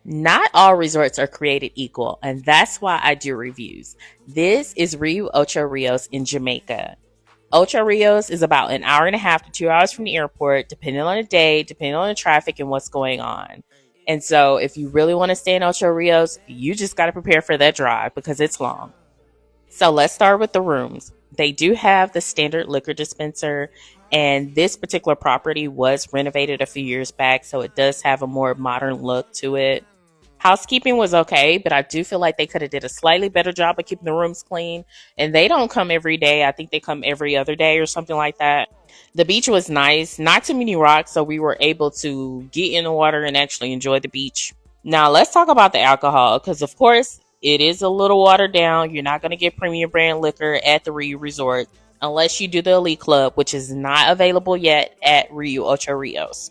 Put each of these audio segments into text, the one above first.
Not all resorts are created equal, and that's why I do reviews. This is Ocho Rios in Jamaica. Ocho Rios is about an hour and a half to 2 hours from the airport, depending on the day, depending on the traffic and what's going on. And so, if you really want to stay in Ocho Rios, you just got to prepare for that drive because it's long. So, let's start with the rooms. They do have the standard liquor dispenser, and this particular property was renovated a few years back, so it does have a more modern look to it. Housekeeping was okay, but I do feel like they could have did a slightly better job of keeping the rooms clean. And they don't come every day. I think they come every other day or something like that. The beach was nice, not too many rocks, so we were able to get in the water and actually enjoy the beach. Now let's talk about the alcohol, because of course it is a little watered down. You're not going to get premium brand liquor at the Rio Resort unless you do the Elite Club, which is not available yet at Rio Ocho Rios.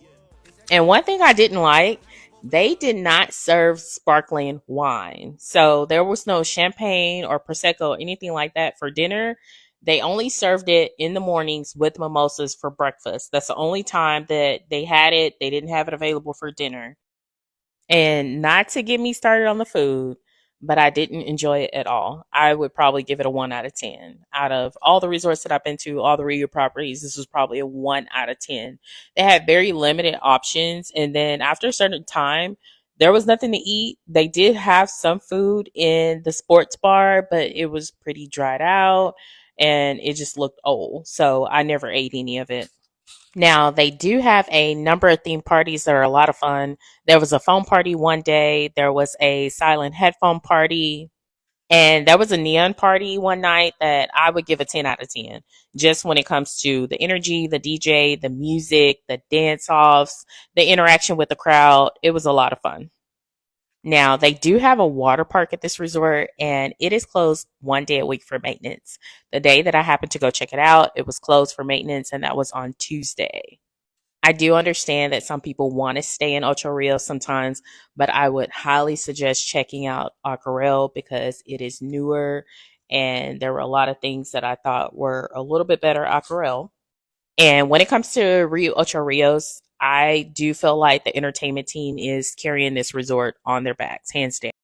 And one thing I didn't like, they did not serve sparkling wine. So there was no champagne or prosecco or anything like that for dinner. They only served it in the mornings with mimosas for breakfast. That's the only time that they had it. They didn't have it available for dinner. And not to get me started on the food, but I didn't enjoy it at all. I would probably give it a 1 out of 10. Out of all the resorts that I've been to, all the Rio properties, this was probably a 1 out of 10. They had very limited options. And then after a certain time, there was nothing to eat. They did have some food in the sports bar, but it was pretty dried out and it just looked old. So I never ate any of it. Now, they do have a number of theme parties that are a lot of fun. There was a phone party one day, there was a silent headphone party, and there was a neon party one night that I would give a 10 out of 10. Just when it comes to the energy, the DJ, the music, the dance offs, the interaction with the crowd, it was a lot of fun. Now, they do have a water park at this resort, and it is closed 1 day a week for maintenance. The day that I happened to go check it out, it was closed for maintenance, and that was on Tuesday. I do understand that some people want to stay in Ocho Rios sometimes, but I would highly suggest checking out Acarel because it is newer, and there were a lot of things that I thought were a little bit better at Acarel. And when it comes to Rio Ocho Rios, I do feel like the entertainment team is carrying this resort on their backs, hands down.